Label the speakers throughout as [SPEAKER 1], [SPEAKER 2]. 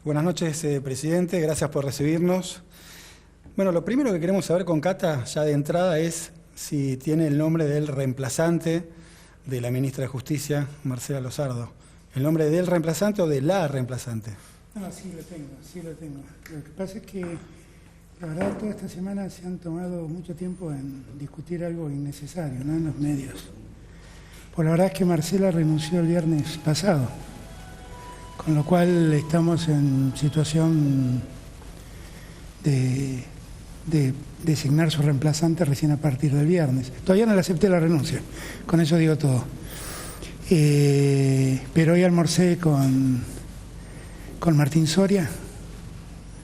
[SPEAKER 1] Buenas noches, presidente. Gracias por recibirnos. Bueno, lo primero que queremos saber con Cata, ya de entrada, es si tiene el nombre del reemplazante de la ministra de Justicia, Marcela Lozardo. ¿El nombre del reemplazante o de la reemplazante?
[SPEAKER 2] No, sí lo tengo. Lo que pasa es que, la verdad, toda esta semana se han tomado mucho tiempo en discutir algo innecesario, ¿no?, en los medios. Pues la verdad es que Marcela renunció el viernes pasado, con lo cual estamos en situación de designar su reemplazante recién a partir del viernes. Todavía no le acepté la renuncia, con eso digo todo. Pero hoy almorcé con Martín Soria,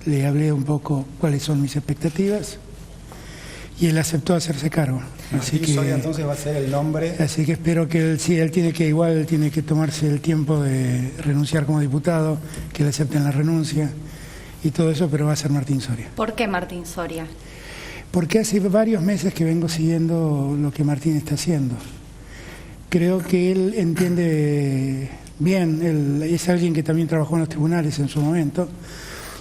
[SPEAKER 2] le hablé un poco cuáles son mis expectativas y él aceptó hacerse cargo.
[SPEAKER 1] Así que Soria entonces va a ser el nombre.
[SPEAKER 2] Así que espero que él tiene que tomarse el tiempo de renunciar como diputado, que le acepten la renuncia y todo eso, pero va a ser Martín Soria.
[SPEAKER 3] ¿Por qué Martín Soria?
[SPEAKER 2] Porque hace varios meses que vengo siguiendo lo que Martín está haciendo. Creo que él entiende bien, él es alguien que también trabajó en los tribunales en su momento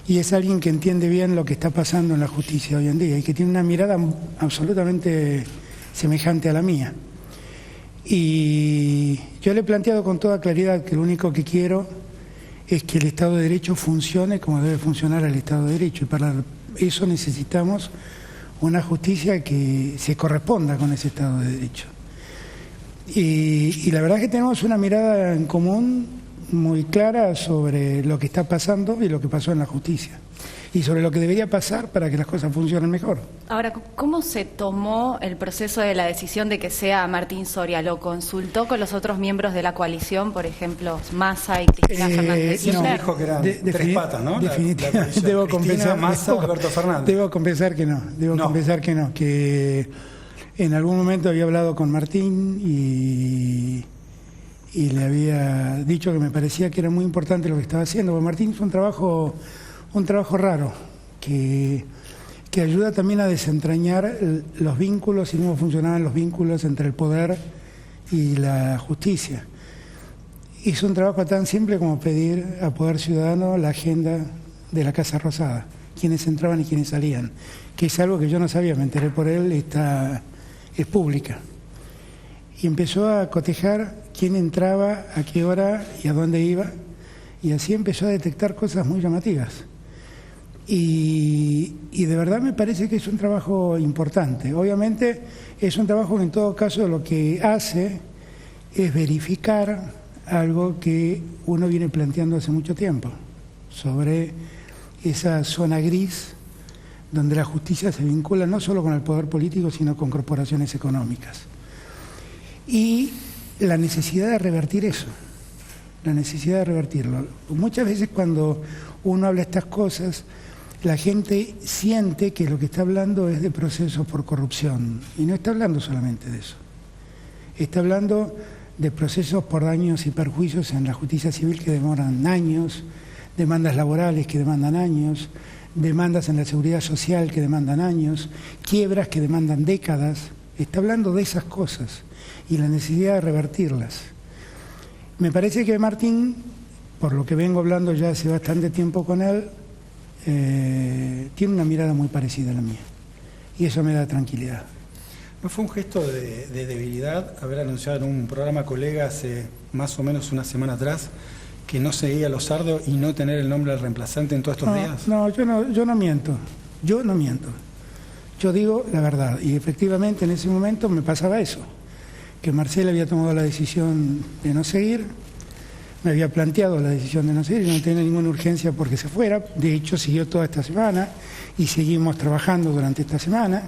[SPEAKER 2] y es alguien que entiende bien lo que está pasando en la justicia hoy en día y que tiene una mirada absolutamente semejante a la mía. Y yo le he planteado con toda claridad que lo único que quiero es que el Estado de Derecho funcione como debe funcionar el Estado de Derecho, y para eso necesitamos una justicia que se corresponda con ese Estado de Derecho. Y la verdad es que tenemos una mirada en común muy clara sobre lo que está pasando y lo que pasó en la justicia, y sobre lo que debería pasar para que las cosas funcionen mejor.
[SPEAKER 3] Ahora, ¿cómo se tomó el proceso de la decisión de que sea Martín Soria? ¿Lo consultó con los otros miembros de la coalición, por ejemplo, Massa y Cristina Fernández?
[SPEAKER 1] Siempre dijo que eran tres patas, ¿no?
[SPEAKER 2] Definitivamente. Debo confesar,
[SPEAKER 1] Massa, Alberto Fernández.
[SPEAKER 2] Debo confesar que no, que en algún momento había hablado con Martín y le había dicho que me parecía que era muy importante lo que estaba haciendo, porque Martín hizo un trabajo raro, que ayuda también a desentrañar los vínculos y cómo funcionaban los vínculos entre el poder y la justicia. Hizo un trabajo tan simple como pedir a Poder Ciudadano la agenda de la Casa Rosada, quiénes entraban y quiénes salían, que es algo que yo no sabía, me enteré por él, es pública. Y empezó a cotejar quién entraba, a qué hora y a dónde iba, y así empezó a detectar cosas muy llamativas. Y de verdad me parece que es un trabajo importante. Obviamente es un trabajo que en todo caso lo que hace es verificar algo que uno viene planteando hace mucho tiempo, sobre esa zona gris donde la justicia se vincula no solo con el poder político, sino con corporaciones económicas. Y la necesidad de revertir eso, la necesidad de revertirlo. Muchas veces cuando uno habla de estas cosas, la gente siente que lo que está hablando es de procesos por corrupción, y no está hablando solamente de eso. Está hablando de procesos por daños y perjuicios en la justicia civil que demoran años, demandas laborales que demandan años, demandas en la seguridad social que demandan años, quiebras que demandan décadas. Está hablando de esas cosas y la necesidad de revertirlas. Me parece que Martín, por lo que vengo hablando ya hace bastante tiempo con él, tiene una mirada muy parecida a la mía, y eso me da tranquilidad.
[SPEAKER 1] ¿No fue un gesto de debilidad haber anunciado en un programa colega hace más o menos una semana atrás que no seguía Lozardo y no tener el nombre del reemplazante en todos estos días?
[SPEAKER 2] No, yo no miento. Yo digo la verdad, y efectivamente en ese momento me pasaba eso, que Marcela había tomado la decisión de no seguir, me había planteado la decisión de no seguir y no tenía ninguna urgencia porque se fuera. De hecho, siguió toda esta semana y seguimos trabajando durante esta semana.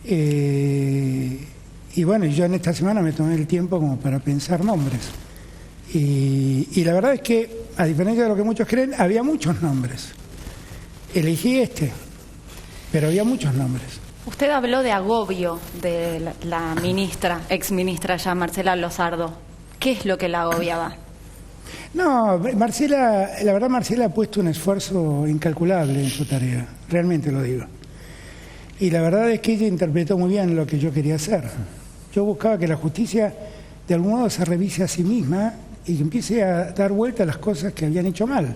[SPEAKER 2] Y bueno, yo en esta semana me tomé el tiempo como para pensar nombres. Y la verdad es que, a diferencia de lo que muchos creen, había muchos nombres. Elegí pero había muchos nombres.
[SPEAKER 3] Usted habló de agobio de la ministra, exministra ya, Marcela Lozardo. ¿Qué es lo que la agobiaba?
[SPEAKER 2] No, Marcela ha puesto un esfuerzo incalculable en su tarea, realmente lo digo. Y la verdad es que ella interpretó muy bien lo que yo quería hacer. Yo buscaba que la justicia de algún modo se revise a sí misma y que empiece a dar vuelta a las cosas que habían hecho mal.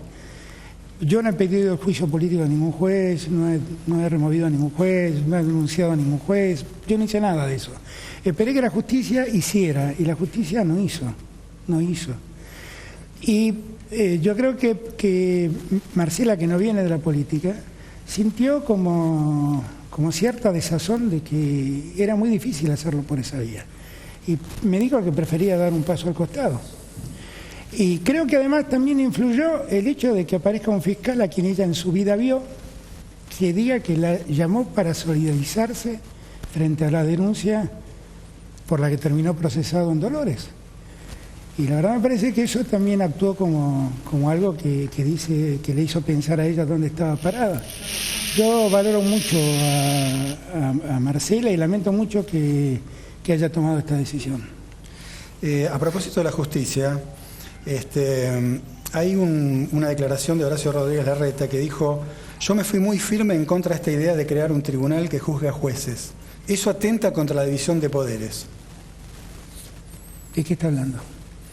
[SPEAKER 2] Yo no he pedido el juicio político a ningún juez, no he removido a ningún juez, no he denunciado a ningún juez, yo no hice nada de eso. Esperé que la justicia hiciera, y la justicia no hizo. Y yo creo que Marcela, que no viene de la política, sintió como cierta desazón de que era muy difícil hacerlo por esa vía. Y me dijo que prefería dar un paso al costado. Y creo que además también influyó el hecho de que aparezca un fiscal a quien ella en su vida vio, que diga que la llamó para solidarizarse frente a la denuncia por la que terminó procesado en Dolores. Y la verdad me parece que eso también actuó como algo que dice, que le hizo pensar a ella dónde estaba parada. Yo valoro mucho a Marcela y lamento mucho que haya tomado esta decisión.
[SPEAKER 1] A propósito de la justicia, hay una declaración de Horacio Rodríguez Larreta que dijo: yo me fui muy firme en contra de esta idea de crear un tribunal que juzgue a jueces. Eso atenta contra la división de poderes.
[SPEAKER 2] ¿De qué está hablando?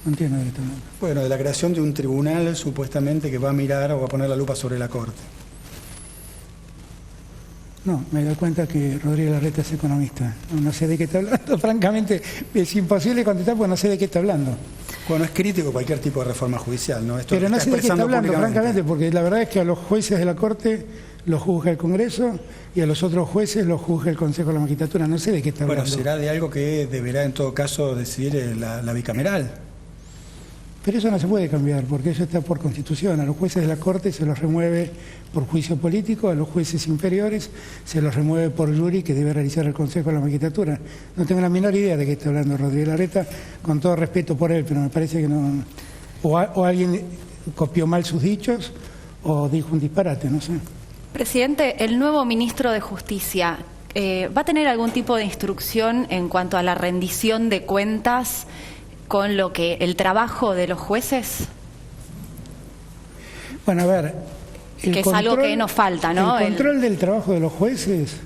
[SPEAKER 2] No entiendo de qué está hablando.
[SPEAKER 1] Bueno, de la creación de un tribunal supuestamente que va a mirar o va a poner la lupa sobre la Corte.
[SPEAKER 2] No, me doy cuenta que Rodríguez Larreta es economista. No sé de qué está hablando. Francamente, es imposible contestar porque no sé de qué está hablando.
[SPEAKER 1] Bueno, es crítico cualquier tipo de reforma judicial, ¿no? Esto
[SPEAKER 2] pero no sé de qué está hablando, francamente, porque la verdad es que a los jueces de la Corte los juzga el Congreso y a los otros jueces los juzga el Consejo de la Magistratura. No sé de qué está hablando.
[SPEAKER 1] Bueno, será de algo que deberá en todo caso decidir la bicameral.
[SPEAKER 2] Pero eso no se puede cambiar, porque eso está por Constitución. A los jueces de la Corte se los remueve por juicio político, a los jueces inferiores se los remueve por jury que debe realizar el Consejo de la Magistratura. No tengo la menor idea de qué está hablando Rodríguez Larreta, con todo respeto por él, pero me parece que no... O alguien copió mal sus dichos o dijo un disparate, no sé.
[SPEAKER 3] Presidente, el nuevo ministro de Justicia, ¿va a tener algún tipo de instrucción en cuanto a la rendición de cuentas con lo que el trabajo de los jueces?
[SPEAKER 2] Bueno, a ver,
[SPEAKER 3] que es algo que nos falta, ¿no?
[SPEAKER 2] El control del trabajo de los jueces,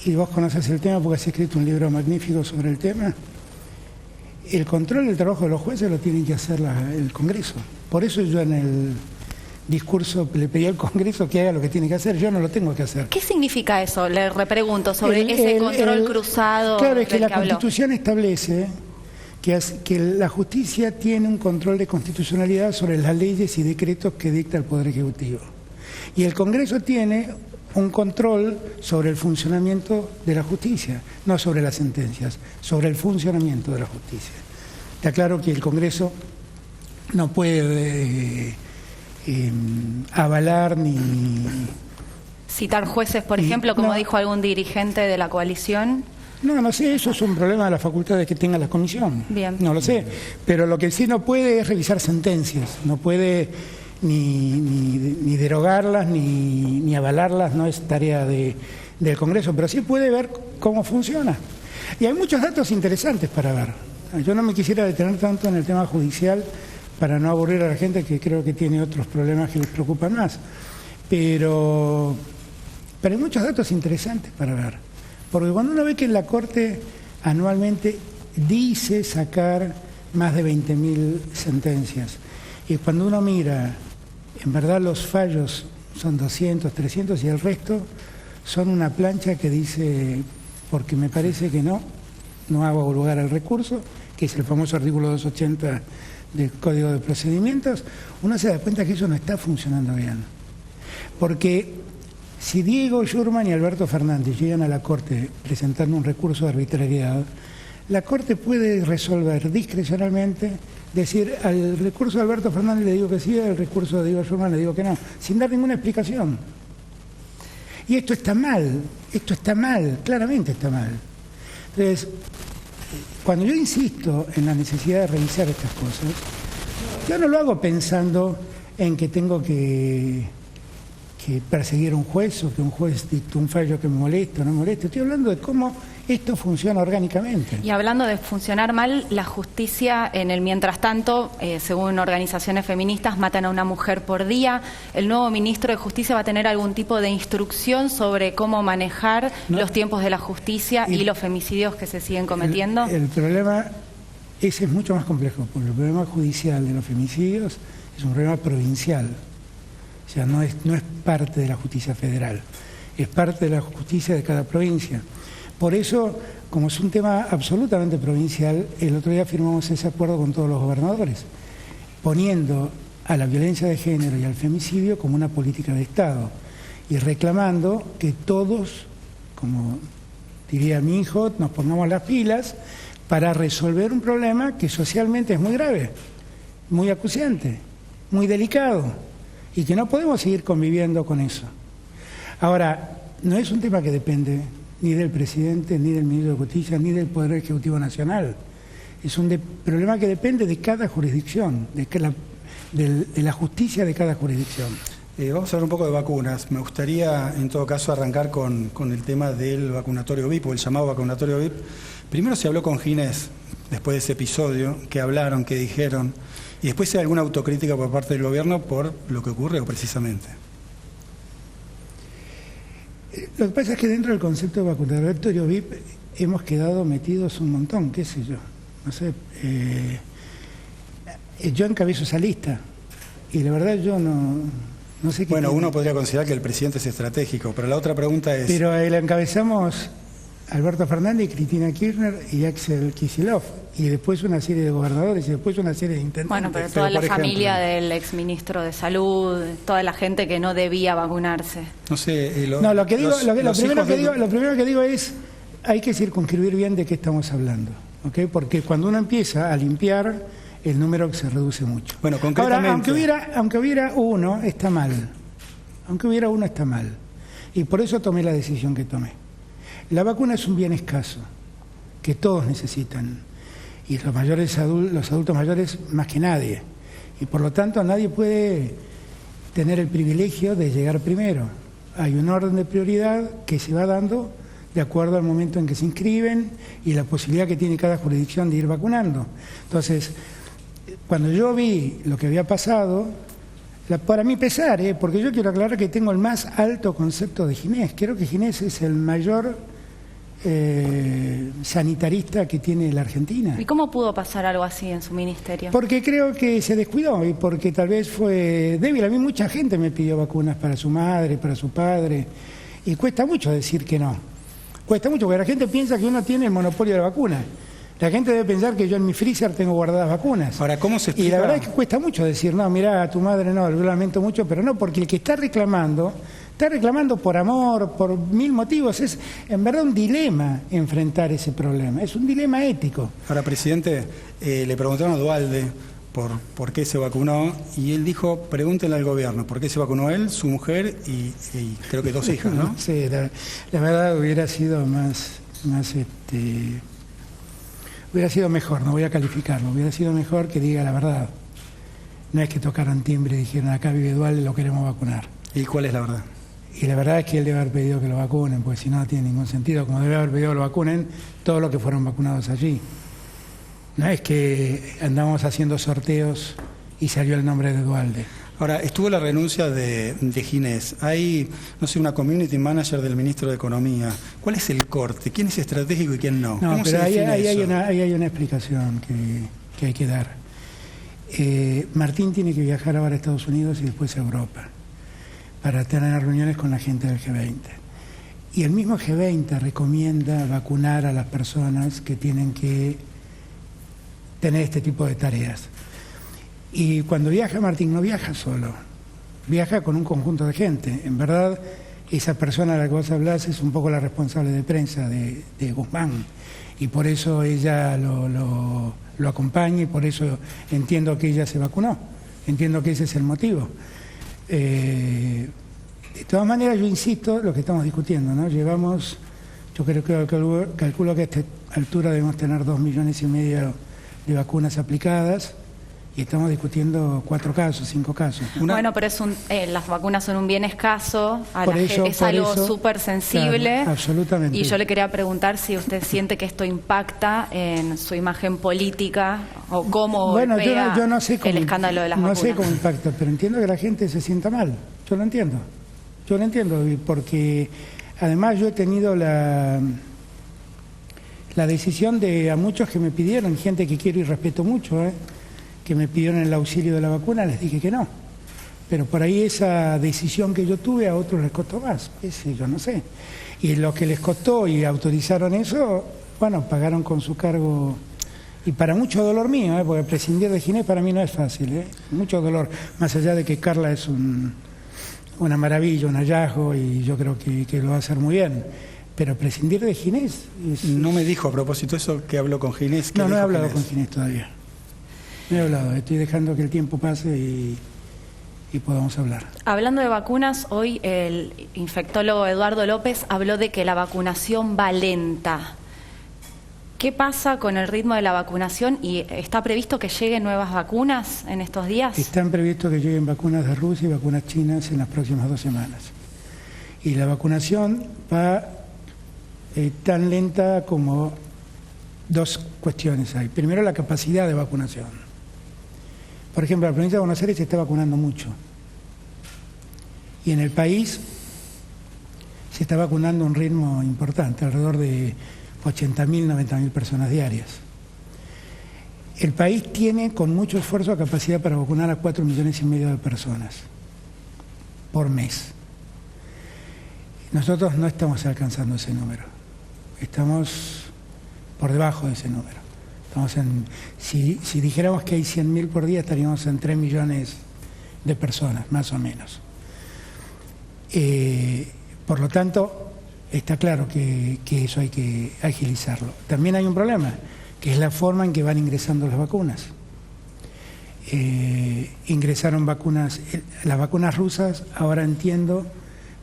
[SPEAKER 2] y vos conoces el tema porque has escrito un libro magnífico sobre el tema, el control del trabajo de los jueces lo tiene que hacer el Congreso. Por eso yo en el discurso le pedí al Congreso que haga lo que tiene que hacer, yo no lo tengo que hacer.
[SPEAKER 3] ¿Qué significa eso? Le repregunto sobre ese control cruzado.
[SPEAKER 2] Claro, es que la
[SPEAKER 3] habló.
[SPEAKER 2] Constitución establece que la justicia tiene un control de constitucionalidad sobre las leyes y decretos que dicta el Poder Ejecutivo. Y el Congreso tiene un control sobre el funcionamiento de la justicia, no sobre las sentencias, sobre el funcionamiento de la justicia. Está claro que el Congreso no puede avalar ni...
[SPEAKER 3] citar jueces, por ejemplo, como dijo algún dirigente de la coalición.
[SPEAKER 2] No sé, eso es un problema de las facultades que tenga la comisión.
[SPEAKER 3] Bien.
[SPEAKER 2] No lo sé. Pero lo que sí no puede es revisar sentencias, no puede ni derogarlas ni avalarlas, no es tarea del Congreso, pero sí puede ver cómo funciona. Y hay muchos datos interesantes para ver. Yo no me quisiera detener tanto en el tema judicial para no aburrir a la gente que creo que tiene otros problemas que les preocupan más. Pero hay muchos datos interesantes para ver. Porque cuando uno ve que en la Corte anualmente dice sacar más de 20.000 sentencias, y cuando uno mira, en verdad los fallos son 200, 300 y el resto son una plancha que dice, porque me parece que no hago lugar al recurso, que es el famoso artículo 280 del Código de Procedimientos, uno se da cuenta que eso no está funcionando bien. Porque si Diego Schurman y Alberto Fernández llegan a la Corte presentando un recurso de arbitrariedad, la Corte puede resolver discrecionalmente, decir al recurso de Alberto Fernández le digo que sí, al recurso de Diego Schurman le digo que no, sin dar ninguna explicación. Y esto está mal, claramente está mal. Entonces, cuando yo insisto en la necesidad de revisar estas cosas, yo no lo hago pensando en que tengo que perseguir a un juez o que un juez dicte un fallo que me moleste o no me moleste. Estoy hablando de cómo esto funciona orgánicamente.
[SPEAKER 3] Y hablando de funcionar mal, la justicia en el mientras tanto, según organizaciones feministas, matan a una mujer por día. ¿El nuevo ministro de Justicia va a tener algún tipo de instrucción sobre cómo manejar los tiempos de la justicia y los femicidios que se siguen cometiendo?
[SPEAKER 2] El problema ese es mucho más complejo, porque el problema judicial de los femicidios es un problema provincial. O sea, no es parte de la justicia federal, es parte de la justicia de cada provincia. Por eso, como es un tema absolutamente provincial, el otro día firmamos ese acuerdo con todos los gobernadores, poniendo a la violencia de género y al femicidio como una política de Estado y reclamando que todos, como diría mi hijo, nos pongamos las pilas para resolver un problema que socialmente es muy grave, muy acuciante, muy delicado y que no podemos seguir conviviendo con eso. Ahora, no es un tema que depende ni del presidente, ni del ministro de Justicia, ni del Poder Ejecutivo Nacional. Es un problema que depende de cada jurisdicción, de la justicia de cada jurisdicción.
[SPEAKER 1] Vamos a hablar un poco de vacunas. Me gustaría, en todo caso, arrancar con el tema del vacunatorio VIP, o el llamado vacunatorio VIP. Primero se habló con Ginés, después de ese episodio, qué hablaron, qué dijeron, y después si hay alguna autocrítica por parte del gobierno por lo que ocurre o precisamente.
[SPEAKER 2] Lo que pasa es que dentro del concepto de vacunatorio VIP hemos quedado metidos un montón, qué sé yo, no sé. Yo encabezo esa lista y la verdad yo no sé qué.
[SPEAKER 1] Bueno, uno podría considerar que el presidente es estratégico, pero la otra pregunta es...
[SPEAKER 2] Pero la encabezamos Alberto Fernández, Cristina Kirchner y Axel Kicillof, y después una serie de gobernadores y después una serie de intendentes.
[SPEAKER 3] Bueno, pero toda la familia del exministro de Salud, toda la gente que no debía vacunarse.
[SPEAKER 1] No sé,
[SPEAKER 2] lo primero que digo es, hay que circunscribir bien de qué estamos hablando, ¿okay? Porque cuando uno empieza a limpiar, el número se reduce mucho.
[SPEAKER 1] Bueno, concretamente...
[SPEAKER 2] Ahora, aunque hubiera uno, está mal. Aunque hubiera uno, está mal. Y por eso tomé la decisión que tomé. La vacuna es un bien escaso, que todos necesitan. Y los adultos mayores más que nadie. Y por lo tanto nadie puede tener el privilegio de llegar primero. Hay un orden de prioridad que se va dando de acuerdo al momento en que se inscriben y la posibilidad que tiene cada jurisdicción de ir vacunando. Entonces, cuando yo vi lo que había pasado, para mí pesar, porque yo quiero aclarar que tengo el más alto concepto de Ginés. Creo que Ginés es el mayor sanitarista que tiene la Argentina.
[SPEAKER 3] ¿Y cómo pudo pasar algo así en su ministerio?
[SPEAKER 2] Porque creo que se descuidó y porque tal vez fue débil. A mí mucha gente me pidió vacunas para su madre, para su padre, y cuesta mucho decir que no. Cuesta mucho porque la gente piensa que uno tiene el monopolio de la vacuna. La gente debe pensar que yo en mi freezer tengo guardadas vacunas.
[SPEAKER 1] Ahora, ¿cómo se explica?
[SPEAKER 2] Y la verdad es que cuesta mucho decir, no, mirá, a tu madre no, lo lamento mucho, pero no, porque el que está reclamando por amor, por mil motivos. Es en verdad un dilema enfrentar ese problema, es un dilema ético.
[SPEAKER 1] Ahora, presidente, le preguntaron a Duhalde por qué se vacunó y él dijo, pregúntenle al gobierno, ¿por qué se vacunó él, su mujer y creo que 2 hijas, ¿no?
[SPEAKER 2] Sí, la verdad hubiera sido hubiera sido mejor, no voy a calificarlo, hubiera sido mejor que diga la verdad. No es que tocaran timbre y dijeron, acá vive Duhalde, lo queremos vacunar.
[SPEAKER 1] ¿Y cuál es la verdad?
[SPEAKER 2] Y la verdad es que él debe haber pedido que lo vacunen, porque si no, no tiene ningún sentido. Como debe haber pedido que lo vacunen todos los que fueron vacunados allí. No es que andamos haciendo sorteos y salió el nombre de Duhalde.
[SPEAKER 1] Ahora, estuvo la renuncia de Ginés. Hay, no sé, una community manager del ministro de Economía. ¿Cuál es el corte? ¿Quién es estratégico y quién no?
[SPEAKER 2] No, pero ahí hay una explicación que hay que dar. Martín tiene que viajar ahora a Estados Unidos y después a Europa para tener reuniones con la gente del G20. Y el mismo G20 recomienda vacunar a las personas que tienen que tener este tipo de tareas. Y cuando viaja Martín, no viaja solo, viaja con un conjunto de gente. En verdad, esa persona a la que vos hablás es un poco la responsable de prensa de Guzmán. Y por eso ella lo acompaña y por eso entiendo que ella se vacunó. Entiendo que ese es el motivo. De todas maneras, yo insisto, lo que estamos discutiendo, ¿no? Llevamos, yo calculo que a esta altura debemos tener 2,5 millones de vacunas aplicadas y estamos discutiendo 4 casos, 5 casos.
[SPEAKER 3] Bueno, pero las vacunas son un bien escaso, es algo súper sensible.
[SPEAKER 2] Claro, absolutamente.
[SPEAKER 3] Y yo le quería preguntar si usted siente que esto impacta en su imagen política o cómo golpea
[SPEAKER 2] yo no sé cómo,
[SPEAKER 3] el escándalo de las vacunas.
[SPEAKER 2] No sé cómo impacta, pero entiendo que la gente se sienta mal. Yo lo entiendo, porque además yo he tenido la decisión de a muchos que me pidieron, gente que quiero y respeto mucho, que me pidieron el auxilio de la vacuna, les dije que no. Pero por ahí esa decisión que yo tuve a otros les costó más, yo no sé. Y lo que les costó y autorizaron eso, bueno, pagaron con su cargo. Y para mucho dolor mío, porque prescindir de Ginés para mí no es fácil, mucho dolor, más allá de que Carla es una maravilla, un hallazgo, y yo creo que lo va a hacer muy bien. Pero prescindir de Ginés...
[SPEAKER 1] No me dijo a propósito eso que habló con Ginés.
[SPEAKER 2] No, no he hablado con Ginés todavía. No he hablado, estoy dejando que el tiempo pase y podamos hablar.
[SPEAKER 3] Hablando de vacunas, hoy el infectólogo Eduardo López habló de que la vacunación va lenta. ¿Qué pasa con el ritmo de la vacunación y está previsto que lleguen nuevas vacunas en estos días?
[SPEAKER 2] Están previstos que lleguen vacunas de Rusia y vacunas chinas en las próximas 2 semanas. Y la vacunación va tan lenta como 2 cuestiones hay. Primero, la capacidad de vacunación. Por ejemplo, la provincia de Buenos Aires se está vacunando mucho. Y en el país se está vacunando a un ritmo importante, alrededor de 80.000, 90.000 personas diarias. El país tiene con mucho esfuerzo capacidad para vacunar a 4,5 millones de personas por mes. Nosotros no estamos alcanzando ese número. Estamos por debajo de ese número. Si dijéramos que hay 100.000 por día, estaríamos en 3 millones de personas, más o menos. Por lo tanto, está claro que eso hay que agilizarlo. También hay un problema, que es la forma en que van ingresando las vacunas. Ingresaron vacunas, las vacunas rusas, ahora entiendo,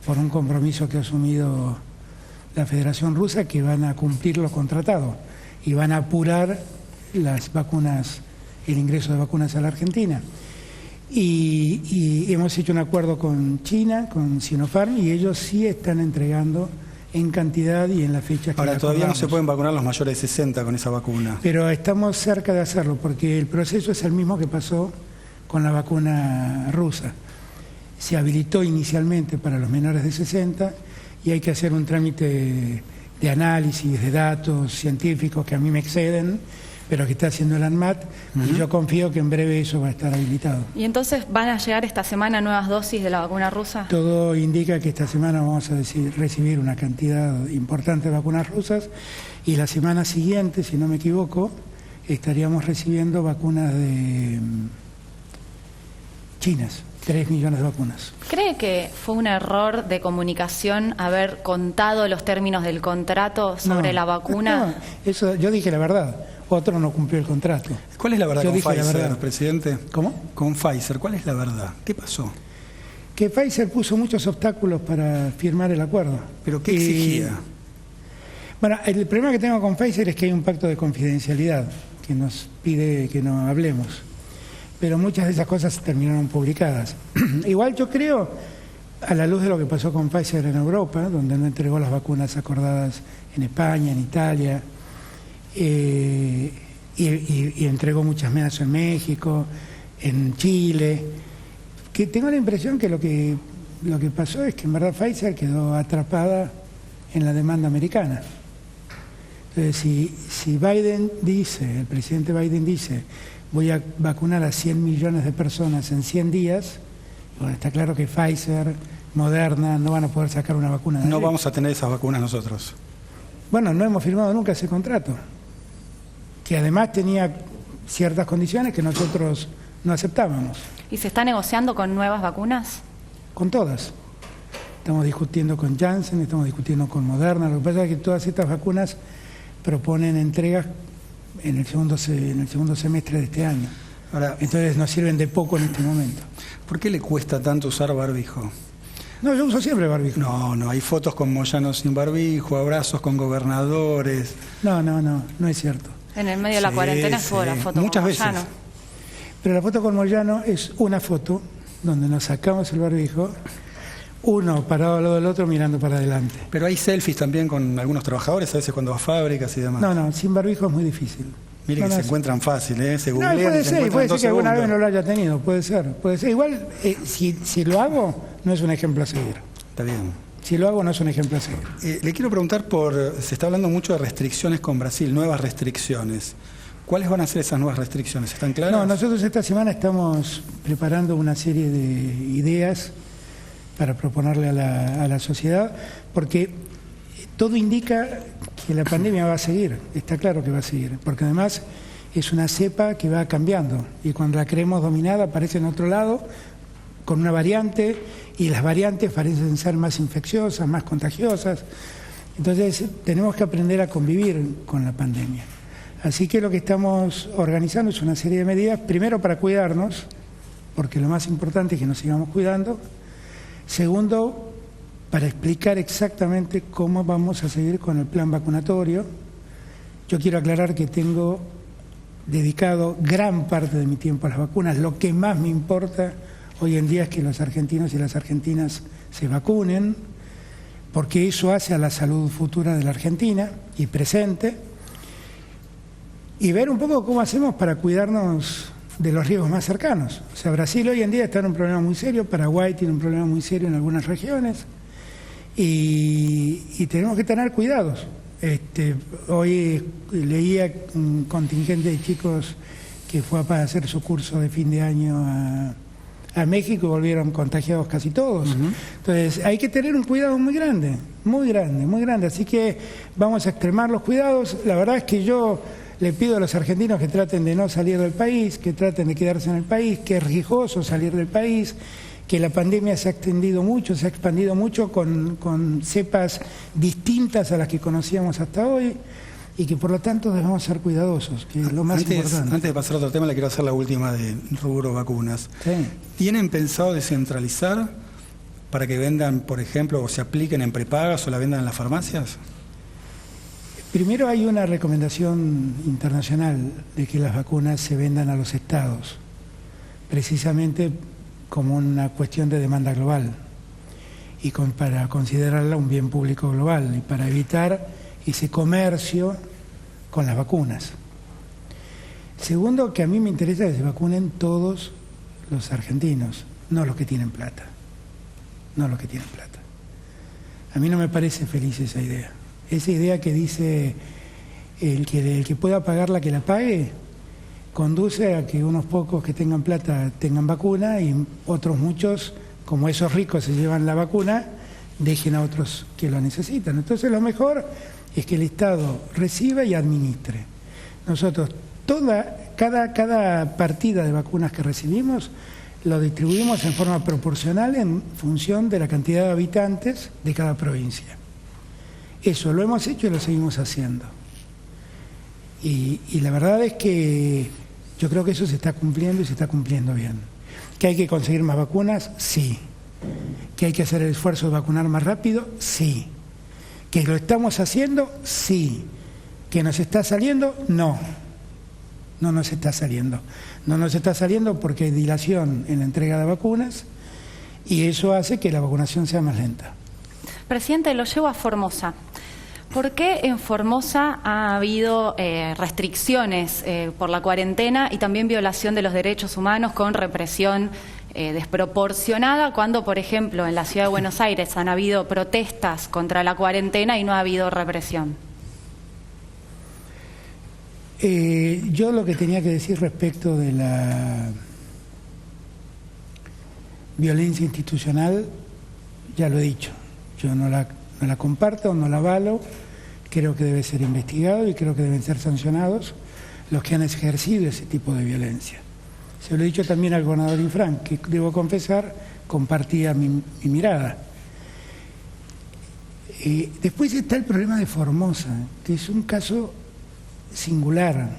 [SPEAKER 2] por un compromiso que ha asumido la Federación Rusa, que van a cumplir lo contratado y van a apurar las vacunas, el ingreso de vacunas a la Argentina. Y hemos hecho un acuerdo con China, con Sinopharm, y ellos sí están entregando en cantidad y en las fechas que
[SPEAKER 1] Ahora, todavía no
[SPEAKER 2] acordamos.
[SPEAKER 1] se pueden vacunar los mayores de 60 con esa vacuna.
[SPEAKER 2] Pero estamos cerca de hacerlo, porque el proceso es el mismo que pasó con la vacuna rusa. Se habilitó inicialmente para los menores de 60 y hay que hacer un trámite de análisis de datos científicos que a mí me exceden, pero que está haciendo el ANMAT, y yo confío que en breve eso va a estar habilitado.
[SPEAKER 3] ¿Y entonces van a llegar esta semana nuevas dosis de la vacuna rusa?
[SPEAKER 2] Todo indica que esta semana vamos a recibir una cantidad importante de vacunas rusas, y la semana siguiente, si no me equivoco, estaríamos recibiendo vacunas de chinas, 3 millones de vacunas.
[SPEAKER 3] ¿Cree que fue un error de comunicación haber contado los términos del contrato sobre la vacuna?
[SPEAKER 2] No, eso, yo dije la verdad. Otro no cumplió el contrato.
[SPEAKER 1] ¿Cuál es la verdad
[SPEAKER 2] Yo
[SPEAKER 1] con
[SPEAKER 2] dije la
[SPEAKER 1] Pfizer,
[SPEAKER 2] verdad.
[SPEAKER 1] presidente?
[SPEAKER 2] ¿Cómo?
[SPEAKER 1] Con Pfizer, ¿cuál es la verdad? ¿Qué pasó?
[SPEAKER 2] Que Pfizer puso muchos obstáculos para firmar el acuerdo.
[SPEAKER 1] ¿Pero qué exigía?
[SPEAKER 2] Bueno, el problema que tengo con Pfizer es que hay un pacto de confidencialidad que nos pide que no hablemos. Pero muchas de esas cosas terminaron publicadas. Igual yo creo, a la luz de lo que pasó con Pfizer en Europa, donde no entregó las vacunas acordadas en España, en Italia, y entregó muchas menos en México, en Chile, que tengo la impresión que lo que pasó es que en verdad Pfizer quedó atrapada en la demanda americana. Entonces, si Biden dice, el presidente Biden dice, voy a vacunar a 100 millones de personas en 100 días, bueno, está claro que Pfizer, Moderna, no van a poder sacar una vacuna de ahí.
[SPEAKER 1] No vamos a tener esas vacunas nosotros.
[SPEAKER 2] Bueno, no hemos firmado nunca ese contrato, que además tenía ciertas condiciones que nosotros no aceptábamos.
[SPEAKER 3] ¿Y se está negociando con nuevas vacunas?
[SPEAKER 2] Con todas. Estamos discutiendo con Janssen, estamos discutiendo con Moderna. Lo que pasa es que todas estas vacunas proponen entregas en el segundo semestre de este año.
[SPEAKER 1] Ahora,
[SPEAKER 2] Entonces nos sirven de poco en este momento.
[SPEAKER 1] ¿por qué le cuesta tanto usar barbijo?
[SPEAKER 2] No, yo uso siempre barbijo.
[SPEAKER 1] No, hay fotos con Moyano sin barbijo, abrazos con gobernadores.
[SPEAKER 2] No es cierto.
[SPEAKER 3] En el medio de la
[SPEAKER 1] Sí,
[SPEAKER 3] cuarentena fue la
[SPEAKER 1] sí.
[SPEAKER 3] foto
[SPEAKER 1] Muchas
[SPEAKER 3] con
[SPEAKER 1] veces.
[SPEAKER 3] Moyano.
[SPEAKER 2] Pero la foto con Moyano es una foto donde nos sacamos el barbijo, uno parado al lado del otro mirando para adelante.
[SPEAKER 1] Pero hay selfies también con algunos trabajadores, a veces cuando va a fábricas y demás.
[SPEAKER 2] No, sin barbijo es muy difícil.
[SPEAKER 1] Mire que
[SPEAKER 2] No,
[SPEAKER 1] se
[SPEAKER 2] sí.
[SPEAKER 1] encuentran fácil, se
[SPEAKER 2] No,
[SPEAKER 1] googlean y
[SPEAKER 2] puede
[SPEAKER 1] se
[SPEAKER 2] ser
[SPEAKER 1] encuentran en 2
[SPEAKER 2] que alguna vez no
[SPEAKER 1] segundos.
[SPEAKER 2] lo haya tenido, puede ser. Igual, si lo hago, no es un ejemplo a seguir.
[SPEAKER 1] Está bien.
[SPEAKER 2] Si lo hago, no es un ejemplo a seguir.
[SPEAKER 1] Le quiero preguntar se está hablando mucho de restricciones con Brasil, nuevas restricciones. ¿Cuáles van a ser esas nuevas restricciones? ¿Están claras?
[SPEAKER 2] No, nosotros esta semana estamos preparando una serie de ideas para proponerle a la sociedad, porque todo indica que la pandemia va a seguir, está claro que va a seguir, porque además es una cepa que va cambiando y cuando la creemos dominada aparece en otro lado con una variante y las variantes parecen ser más infecciosas, más contagiosas. Entonces tenemos que aprender a convivir con la pandemia. Así que lo que estamos organizando es una serie de medidas, primero para cuidarnos, porque lo más importante es que nos sigamos cuidando. Segundo, para explicar exactamente cómo vamos a seguir con el plan vacunatorio. Yo quiero aclarar que tengo dedicado gran parte de mi tiempo a las vacunas. Lo que más me importa hoy en día es que los argentinos y las argentinas se vacunen, porque eso hace a la salud futura de la Argentina y presente, y ver un poco cómo hacemos para cuidarnos de los riesgos más cercanos. O sea, Brasil hoy en día está en un problema muy serio, Paraguay tiene un problema muy serio en algunas regiones, y tenemos que tener cuidados. Hoy leía un contingente de chicos que fue a hacer su curso de fin de año a México y volvieron contagiados casi todos. Entonces hay que tener un cuidado muy grande, muy grande, muy grande. Así que vamos a extremar los cuidados. La verdad es que yo le pido a los argentinos que traten de no salir del país, que traten de quedarse en el país, que es riesgoso salir del país, que la pandemia se ha extendido mucho, se ha expandido mucho con cepas distintas a las que conocíamos hasta hoy y que por lo tanto debemos ser cuidadosos, que es lo más importante.
[SPEAKER 1] Antes de pasar a otro tema, le quiero hacer la última de rubro vacunas.
[SPEAKER 2] Sí.
[SPEAKER 1] ¿Tienen pensado descentralizar para que vendan, por ejemplo, o se apliquen en prepagas o la vendan en las farmacias?
[SPEAKER 2] Primero hay una recomendación internacional de que las vacunas se vendan a los estados, precisamente como una cuestión de demanda global y para considerarla un bien público global y para evitar ese comercio con las vacunas. Segundo, que a mí me interesa que se vacunen todos los argentinos, no los que tienen plata, no los que tienen plata. A mí no me parece feliz esa idea que dice el que pueda pagarla que la pague, conduce a que unos pocos que tengan plata tengan vacuna y otros muchos, como esos ricos se llevan la vacuna, dejen a otros que lo necesitan. Entonces lo mejor es que el Estado reciba y administre. Nosotros cada partida de vacunas que recibimos lo distribuimos en forma proporcional en función de la cantidad de habitantes de cada provincia. Eso lo hemos hecho y lo seguimos haciendo. Y la verdad es que yo creo que eso se está cumpliendo y se está cumpliendo bien. ¿Que hay que conseguir más vacunas? Sí. ¿Que hay que hacer el esfuerzo de vacunar más rápido? Sí. ¿Que lo estamos haciendo? Sí. ¿Que nos está saliendo? No. No nos está saliendo. No nos está saliendo porque hay dilación en la entrega de vacunas y eso hace que la vacunación sea más lenta.
[SPEAKER 3] Presidente, lo llevo a Formosa. ¿Por qué en Formosa ha habido restricciones por la cuarentena y también violación de los derechos humanos con represión desproporcionada cuando, por ejemplo, en la ciudad de Buenos Aires han habido protestas contra la cuarentena y no ha habido represión?
[SPEAKER 2] Yo lo que tenía que decir respecto de la violencia institucional ya lo he dicho. Yo no la comparto, no la avalo, creo que debe ser investigado y creo que deben ser sancionados los que han ejercido ese tipo de violencia. Se lo he dicho también al gobernador Infran, que debo confesar, compartía mi mirada. Después está el problema de Formosa, que es un caso singular,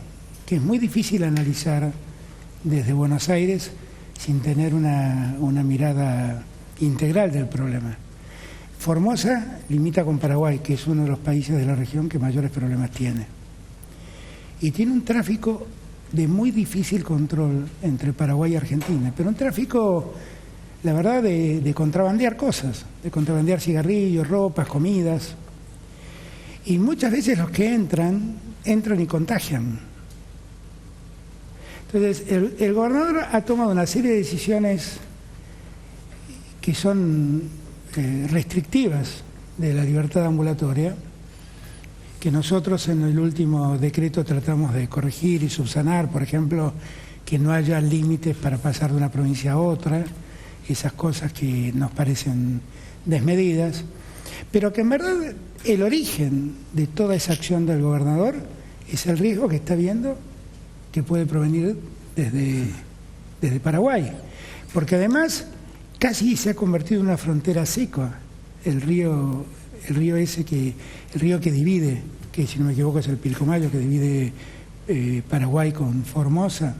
[SPEAKER 2] que es muy difícil analizar desde Buenos Aires sin tener una mirada integral del problema. Formosa limita con Paraguay, que es uno de los países de la región que mayores problemas tiene. Y tiene un tráfico de muy difícil control entre Paraguay y Argentina, pero un tráfico, la verdad, de contrabandear cosas, de contrabandear cigarrillos, ropas, comidas. Y muchas veces los que entran y contagian. Entonces, el gobernador ha tomado una serie de decisiones que son restrictivas de la libertad ambulatoria que nosotros en el último decreto tratamos de corregir y subsanar, por ejemplo, que no haya límites para pasar de una provincia a otra, esas cosas que nos parecen desmedidas, pero que en verdad el origen de toda esa acción del gobernador es el riesgo que está viendo que puede provenir desde Paraguay, porque además casi se ha convertido en una frontera seca, el río que divide, que si no me equivoco es el Pilcomayo, que divide Paraguay con Formosa,